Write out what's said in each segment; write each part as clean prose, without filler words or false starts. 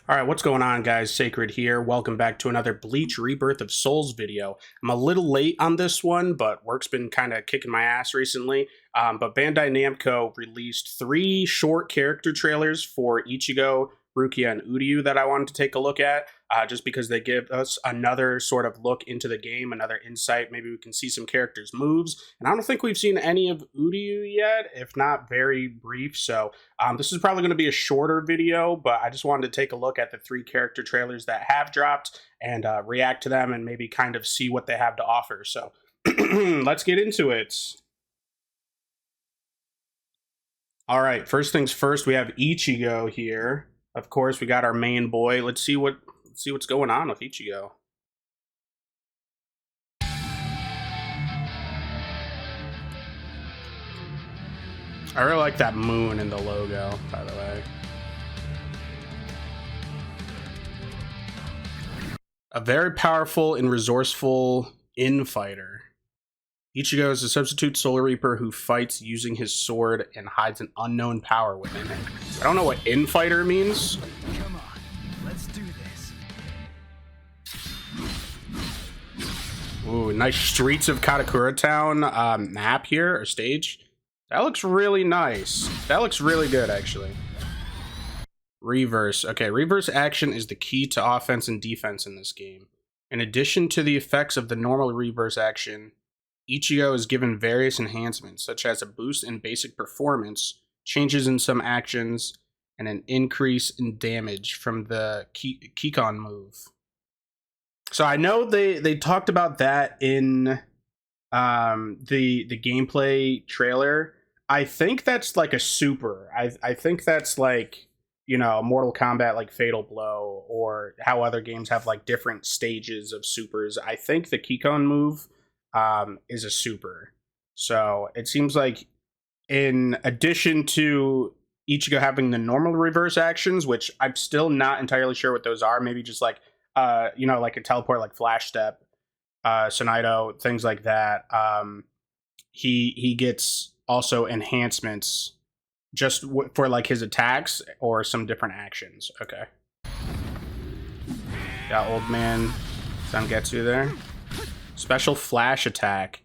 All right, what's going on, guys? Sacred here. Welcome back to another Bleach Rebirth of Souls video. I'm a little late on this one, but work's been kind of kicking my ass recently. But Bandai Namco released 3 short character trailers for Ichigo, Rukia, and Uyru that I wanted to take a look at, just because they give us another sort of look into the game, another insight. Maybe we can see some characters' moves. And I don't think we've seen any of Uyru yet, if not very brief. So this is probably going to be a shorter video, but I just wanted to take a look at the 3 character trailers that have dropped and react to them and maybe kind of see what they have to offer. So let's get into it. All right, first things first, we have Ichigo here. Of course, we got our main boy. Let's see what's going on with Ichigo. I really like that moon in the logo, by the way. A very powerful and resourceful infighter. Ichigo is a substitute Solar Reaper who fights using his sword and hides an unknown power within him. I don't know what infighter means. Come on, let's do this. Ooh, nice Streets of Katakura Town map here, or stage. That looks really nice. That looks really good, actually. Reverse. Okay, reverse action is the key to offense and defense in this game. In addition to the effects of the normal reverse action, Ichigo is given various enhancements, such as a boost in basic performance, changes in some actions, and an increase in damage from the Kikon move. So I know they talked about that in the gameplay trailer. I think that's like a super. I think that's like, you know, Mortal Kombat, like Fatal Blow, or how other games have like different stages of supers. I think the Kikon move is a super. So it seems like in addition to Ichigo having the normal reverse actions, which I'm still not entirely sure what those are, maybe just like you know, like a teleport, like Flash Step, Sonaido, things like that. He gets also enhancements just for like his attacks or some different actions. Okay. Got Old Man Zangetsu there. Special Flash Attack,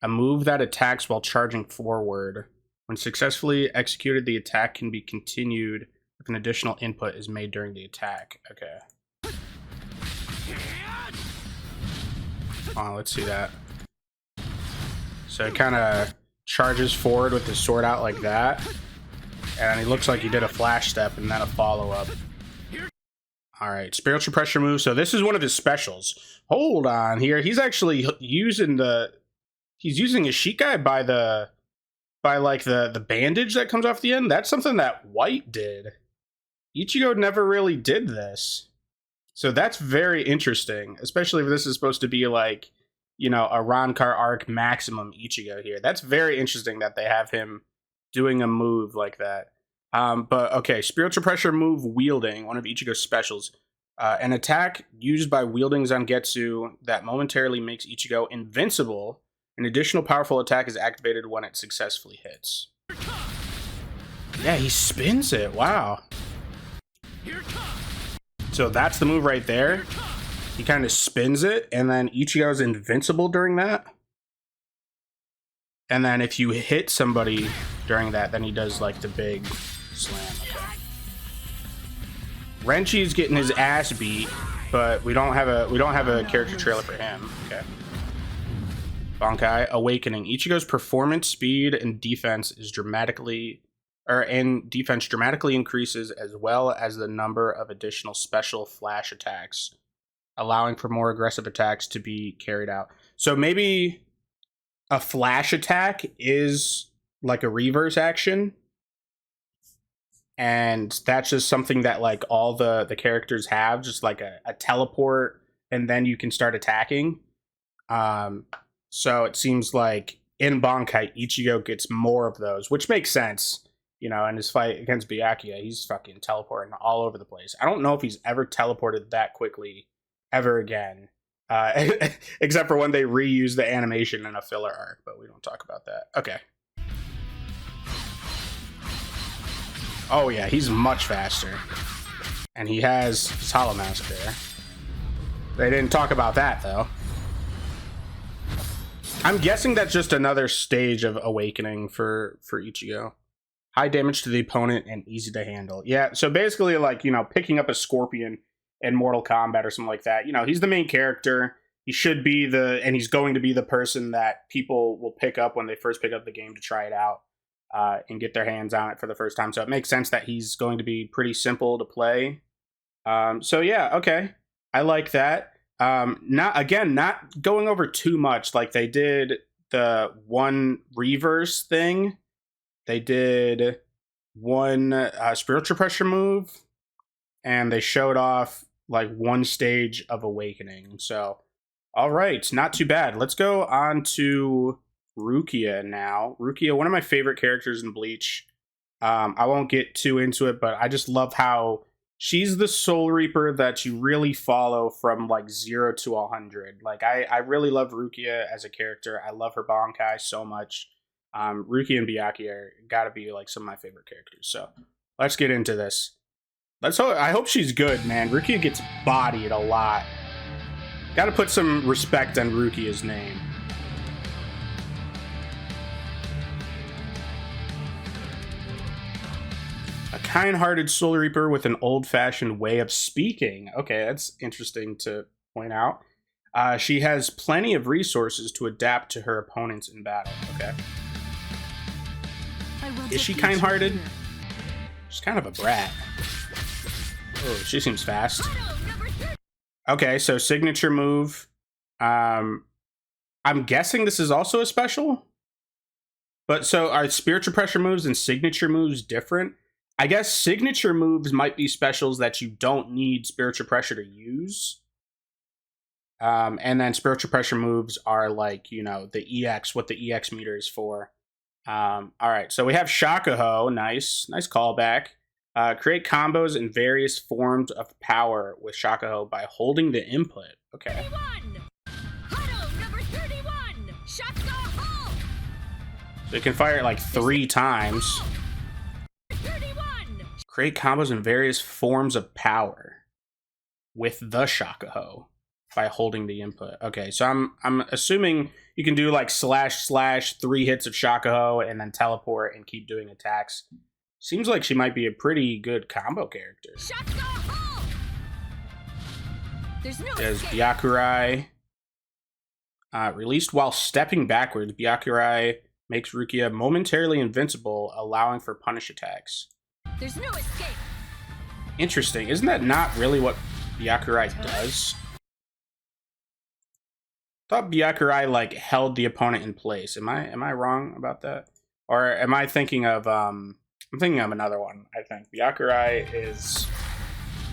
a move that attacks while charging forward. When successfully executed, the attack can be continued if an additional input is made during the attack. Okay. Oh, let's see that. So it kind of charges forward with his sword out like that. And he looks like he did a flash step and then a follow-up. Alright, spiritual pressure move. So this is one of his specials. Hold on here. He's actually using he's using his Shikai by like the bandage that comes off the end. That's something that White did. Ichigo never really did this. So that's very interesting, especially if this is supposed to be like, you know, a Rankar arc maximum Ichigo here. That's very interesting that they have him doing a move like that. But okay, spiritual pressure move wielding, one of Ichigo's specials. An attack used by wielding Zangetsu that momentarily makes Ichigo invincible. An additional powerful attack is activated when it successfully hits. Yeah, he spins it. Wow. So that's the move right there. He kind of spins it, and then Ichigo's invincible during that. And then if you hit somebody during that, then he does like the big slam. Okay. Renchi's getting his ass beat, but we don't have a character trailer for him. Okay. Bankai Awakening. Ichigo's performance, speed, and defense is dramatically increases, as well as the number of additional special flash attacks, allowing for more aggressive attacks to be carried out. So maybe a flash attack is like a reverse action, and that's just something that like all the characters have, just like a teleport, and then you can start attacking. So it seems like in Bankai, Ichigo gets more of those, which makes sense. You know, in his fight against Byakuya, he's fucking teleporting all over the place. I don't know if he's ever teleported that quickly ever again. Except for when they reuse the animation in a filler arc, but we don't talk about that. Okay. Oh yeah, he's much faster. And he has his Hollow Mask there. They didn't talk about that, though. I'm guessing that's just another stage of awakening for Ichigo. High damage to the opponent and easy to handle. Yeah, so basically, like, you know, picking up a scorpion in Mortal Kombat or something like that. You know, he's the main character. He should be and he's going to be the person that people will pick up when they first pick up the game to try it out and get their hands on it for the first time. So it makes sense that he's going to be pretty simple to play. So yeah, okay. I like that. Not going over too much. Like they did the one reverse thing. They did one spiritual pressure move, and they showed off like one stage of awakening. So, all right, not too bad. Let's go on to Rukia now. Rukia, one of my favorite characters in Bleach. I won't get too into it, but I just love how she's the Soul Reaper that you really follow from like 0 to 100. Like I really love Rukia as a character. I love her Bankai so much. Rukia and Byakuya are gotta be like some of my favorite characters. So let's get into this. I hope she's good, man. Rukia gets bodied a lot. Gotta put some respect on Rukia's name. A kind-hearted Soul Reaper with an old-fashioned way of speaking. Okay, that's interesting to point out. She has plenty of resources to adapt to her opponents in battle. Okay. Is she kind-hearted? She's kind of a brat. Oh, she seems fast. Okay, so signature move. I'm guessing this is also a special? But so are spiritual pressure moves and signature moves different? I guess signature moves might be specials that you don't need spiritual pressure to use. And then spiritual pressure moves are like, you know, the EX, what the EX meter is for. All right, so we have Shakuho. Nice callback. Create combos in various forms of power with Shakuho by holding the input. Okay. 31. Huddle number 31. Shakuho. So you can fire it like 3 times. 31. Create combos in various forms of power with the Shakuho by holding the input. Okay, so I'm assuming you can do like / 3 hits of Shakuho and then teleport and keep doing attacks. Seems like she might be a pretty good combo character. There's Byakurai. Released while stepping backwards, Byakurai makes Rukia momentarily invincible, allowing for punish attacks. There's no escape. Interesting. Isn't that not really what Byakurai does? I thought Byakurai like held the opponent in place. Am I wrong about that? Or am I thinking of I'm thinking of another one, I think. Byakurai is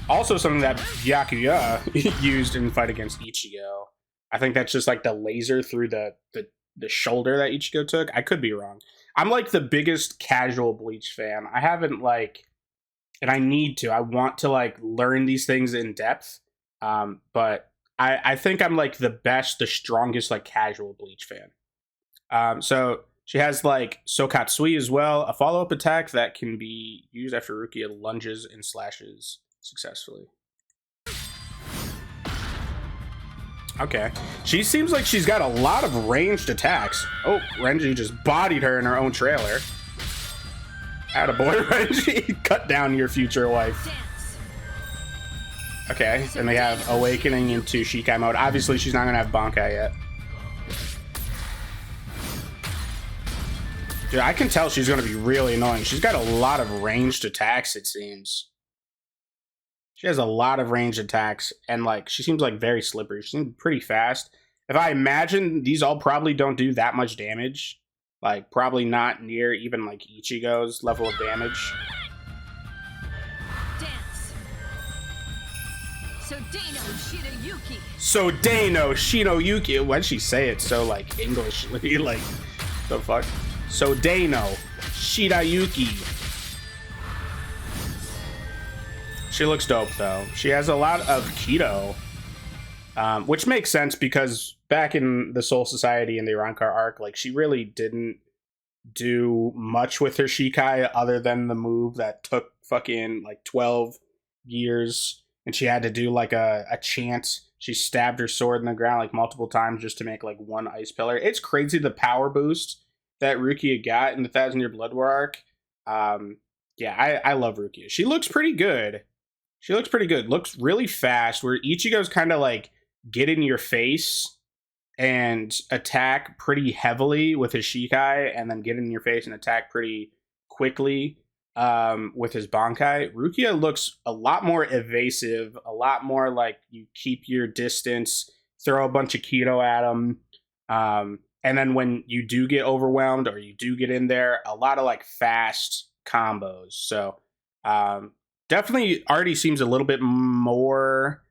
also something that Byakuya used in the fight against Ichigo. I think that's just like the laser through the shoulder that Ichigo took. I could be wrong. I'm like the biggest casual Bleach fan. I haven't like, and I need to. I want to like learn these things in depth. But I think I'm like the strongest like casual Bleach fan. So she has like Sokatsui as well, a follow-up attack that can be used after Rukia lunges and slashes successfully. Okay. She seems like she's got a lot of ranged attacks. Oh, Renji just bodied her in her own trailer. Attaboy, Renji. Cut down your future wife. Okay, and they have Awakening into Shikai mode. Obviously, she's not going to have Bankai yet. Dude, I can tell she's going to be really annoying. She's got a lot of ranged attacks, it seems. She has a lot of ranged attacks, and like she seems like very slippery. She seems pretty fast. If I imagine, these all probably don't do that much damage. Like, probably not near even like Ichigo's level of damage. Dance. Sodano Shinoyuki. Why'd she say it so like Englishly? Like, the fuck? Sodano Shirayuki. She looks dope though. She has a lot of Keto, which makes sense because back in the Soul Society and the Arankar arc, like she really didn't do much with her Shikai other than the move that took fucking like 12 years, and she had to do like a chant. She stabbed her sword in the ground like multiple times just to make like one ice pillar. It's crazy the power boost that Rukia got in the 1,000 Year Blood War arc. Yeah, I love Rukia. She looks pretty good. She looks pretty good. Looks really fast. Where Ichigo's kind of like get in your face and attack pretty heavily with his Shikai, and then get in your face and attack pretty quickly with his Bankai. Rukia looks a lot more evasive, a lot more like you keep your distance, throw a bunch of keto at him. And then when you do get overwhelmed or you do get in there, a lot of like fast combos. So definitely already seems a little bit more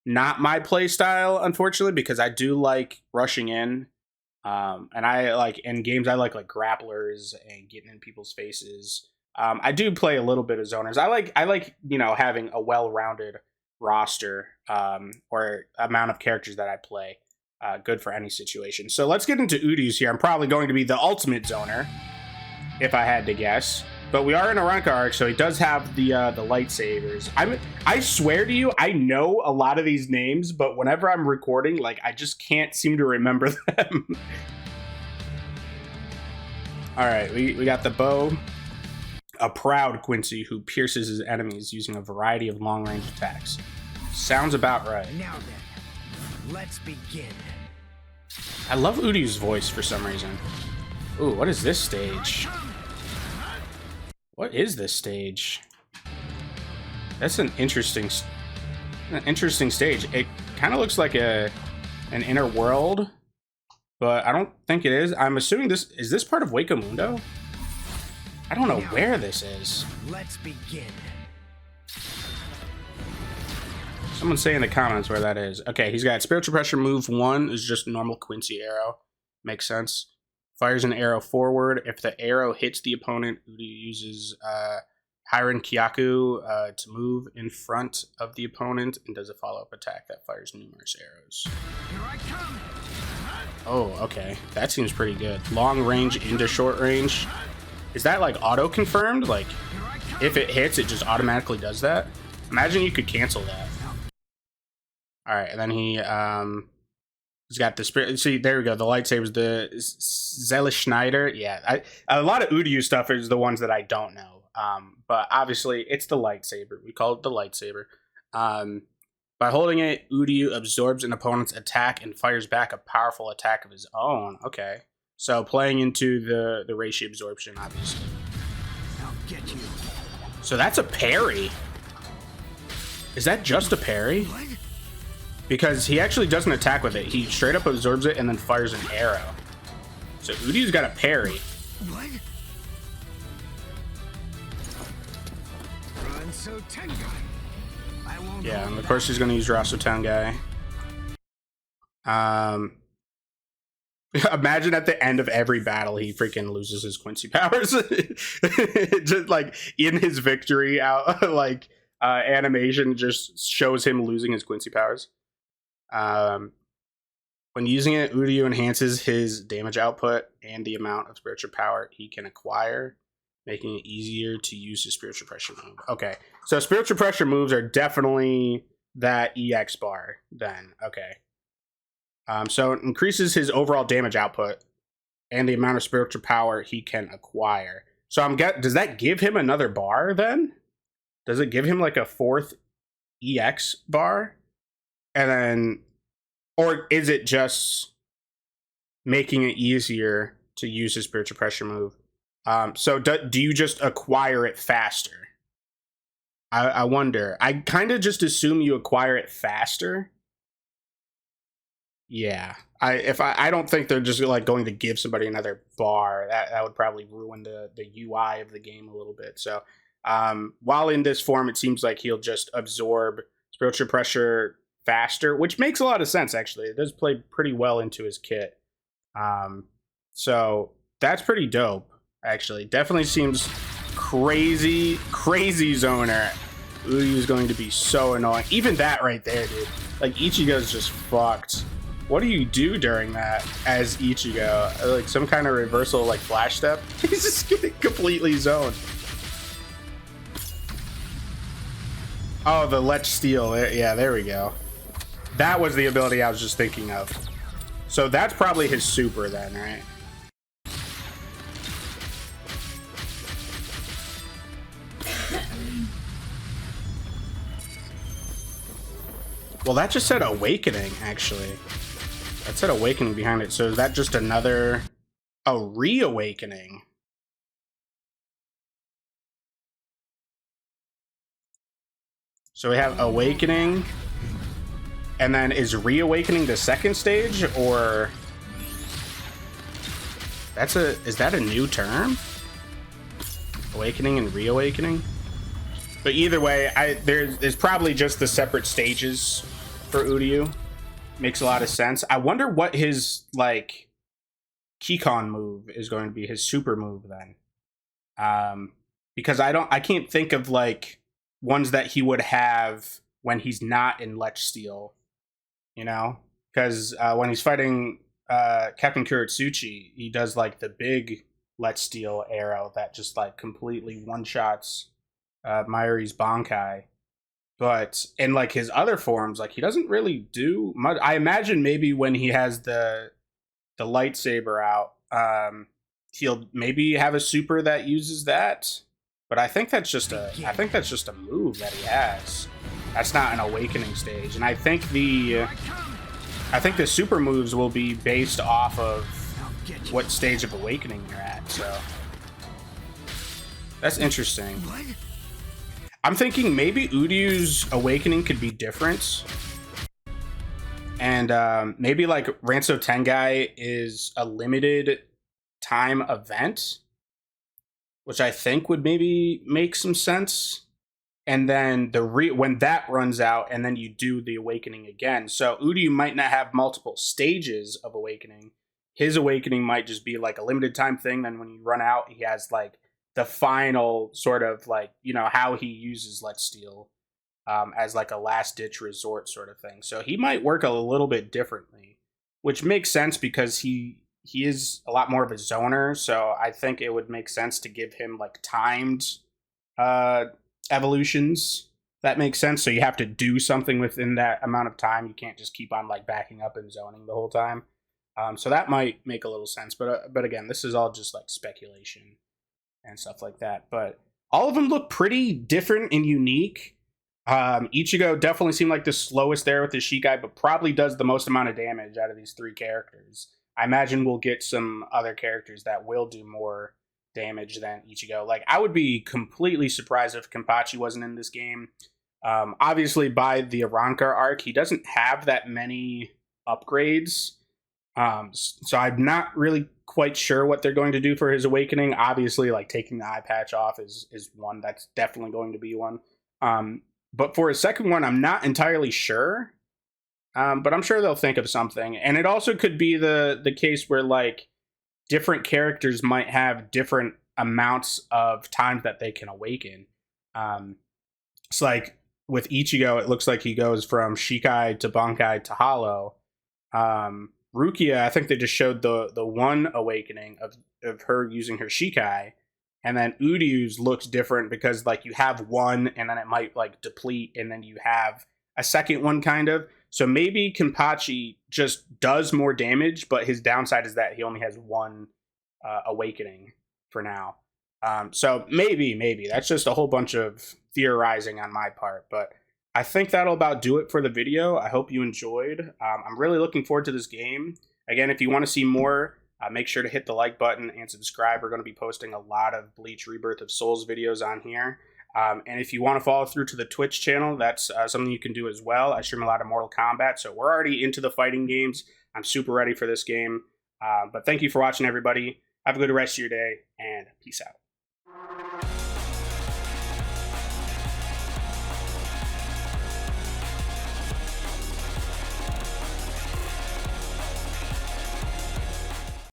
not my play style, unfortunately, because I do like rushing in. And I like in games, I like grapplers and getting in people's faces. I do play a little bit of zoners. I like you know, having a well-rounded roster or amount of characters that I play. Good for any situation. So let's get into Uryu's here. I'm probably going to be the ultimate zoner, if I had to guess. But we are in a Rukia arc, so he does have the lightsabers. I swear to you, I know a lot of these names, but whenever I'm recording, like, I just can't seem to remember them. All right, we got the bow. A proud Quincy who pierces his enemies using a variety of long-range attacks. Sounds about right. Now then, let's begin. I love Uryu's voice for some reason. Ooh, what is this stage? What is this stage? That's an interesting stage. It kind of looks like an inner world, but I don't think it is. I'm assuming is this part of Hueco Mundo? I don't know where this is. Let's begin. Someone say in the comments where that is. Okay, he's got spiritual pressure move 1 is just normal Quincy arrow. Makes sense. Fires an arrow forward. If the arrow hits the opponent, Uryu uses Hiren Kyaku to move in front of the opponent and does a follow-up attack that fires numerous arrows. Here I come. Oh, okay. That seems pretty good. Long range into short range. Is that like auto-confirmed? Like, if it hits, it just automatically does that? Imagine you could cancel that. Alright, and then he's got the spirit. See, there we go. The lightsabers, the Zella Schneider. Yeah, a lot of Uryu stuff is the ones that I don't know. But obviously, it's the lightsaber. We call it the lightsaber. By holding it, Uryu absorbs an opponent's attack and fires back a powerful attack of his own. Okay. So playing into the Reishi absorption, obviously. I'll get you. So that's a parry. Is that just a parry? What? Because he actually doesn't attack with it. He straight up absorbs it and then fires an arrow. So Uryu's got a parry. What? Run so Tengai. I won't. Yeah, and of course he's going to use Rasu Tengai. Imagine at the end of every battle, he freaking loses his Quincy powers. Just like in his victory out, animation just shows him losing his Quincy powers. When using it, Uryu enhances his damage output and the amount of spiritual power he can acquire, making it easier to use his spiritual pressure move. Okay, so spiritual pressure moves are definitely that EX bar then. Okay. So it increases his overall damage output and the amount of spiritual power he can acquire. So does that give him another bar then? Does it give him like a 4th EX bar? And then, or is it just making it easier to use his spiritual pressure move? So do you just acquire it faster? I wonder. I kind of just assume you acquire it faster. Yeah, I don't think they're just like going to give somebody another bar. That would probably ruin the UI of the game a little bit. So while in this form, it seems like he'll just absorb spiritual pressure faster, which makes a lot of sense actually. It does play pretty well into his kit. So that's pretty dope actually. Definitely seems crazy zoner. Uryu is going to be so annoying. Even that right there, dude. Like Ichigo's just fucked. What do you do during that as Ichigo? Like some kind of reversal, like flash step? He's just getting completely zoned. Oh, the Let's Steal. Yeah, there we go. That was the ability I was just thinking of. So that's probably his super then, right? Well, that just said Awakening, actually. That said Awakening behind it. So is that just another... a Reawakening? So we have Awakening, and then is Reawakening the second stage, or... is that a new term? Awakening and Reawakening? But either way, there's probably just the separate stages for Uyru. Makes a lot of sense. I wonder what his, like, Keycon move is going to be, his super move then. Because I can't think of, like, ones that he would have when he's not in Lech Steel, you know? Because when he's fighting Captain Kuratsuchi, he does, like, the big Lech Steel arrow that just, like, completely one-shots Mayuri's Bankai. But in, like, his other forms, like, he doesn't really do much. I imagine maybe when he has the lightsaber out, he'll maybe have a super that uses that. But I think that's just a move that he has. That's not an awakening stage. And I think the super moves will be based off of what stage of awakening you're at. So that's interesting. I'm thinking maybe Uryu's awakening could be different. And maybe like Ranso Tengai is a limited time event, which I think would maybe make some sense. And then when that runs out, and then you do the awakening again. So Uyru might not have multiple stages of awakening. His awakening might just be like a limited time thing. Then when you run out, he has like the final sort of like, you know, how he uses Let's Steal as like a last ditch resort sort of thing. So he might work a little bit differently, which makes sense because he is a lot more of a zoner. So I think it would make sense to give him like timed evolutions. That makes sense. So you have to do something within that amount of time. You can't just keep on like backing up and zoning the whole time. So that might make a little sense. But again, this is all just like speculation and stuff like that. But all of them look pretty different and unique. Ichigo definitely seemed like the slowest there with the Shikai, but probably does the most amount of damage out of these three characters. I imagine we'll get some other characters that will do more damage than Ichigo. Like, I would be completely surprised if Kenpachi wasn't in this game. Obviously, by the Arrancar arc, he doesn't have that many upgrades. So I'm not really quite sure what they're going to do for his awakening. Obviously, like taking the eye patch off is one that's definitely going to be one. But for his second one, I'm not entirely sure. But I'm sure they'll think of something. And it also could be the case where like different characters might have different amounts of time that they can awaken. It's like with Ichigo, it looks like he goes from Shikai to Bankai to Hollow. Rukia, I think they just showed the one awakening of her using her Shikai, and then Uryu's looks different because like you have one and then it might like deplete and then you have a second one kind of. So maybe Kenpachi just does more damage, but his downside is that he only has one awakening for now. So maybe that's just a whole bunch of theorizing on my part, but I think that'll about do it for the video. I hope you enjoyed. I'm really looking forward to this game. Again, if you want to see more, make sure to hit the like button and subscribe. We're going to be posting a lot of Bleach Rebirth of Souls videos on here. And if you want to follow through to the Twitch channel, that's something you can do as well. I stream a lot of Mortal Kombat, so we're already into the fighting games. I'm super ready for this game. But thank you for watching, everybody. Have a good rest of your day, and peace out.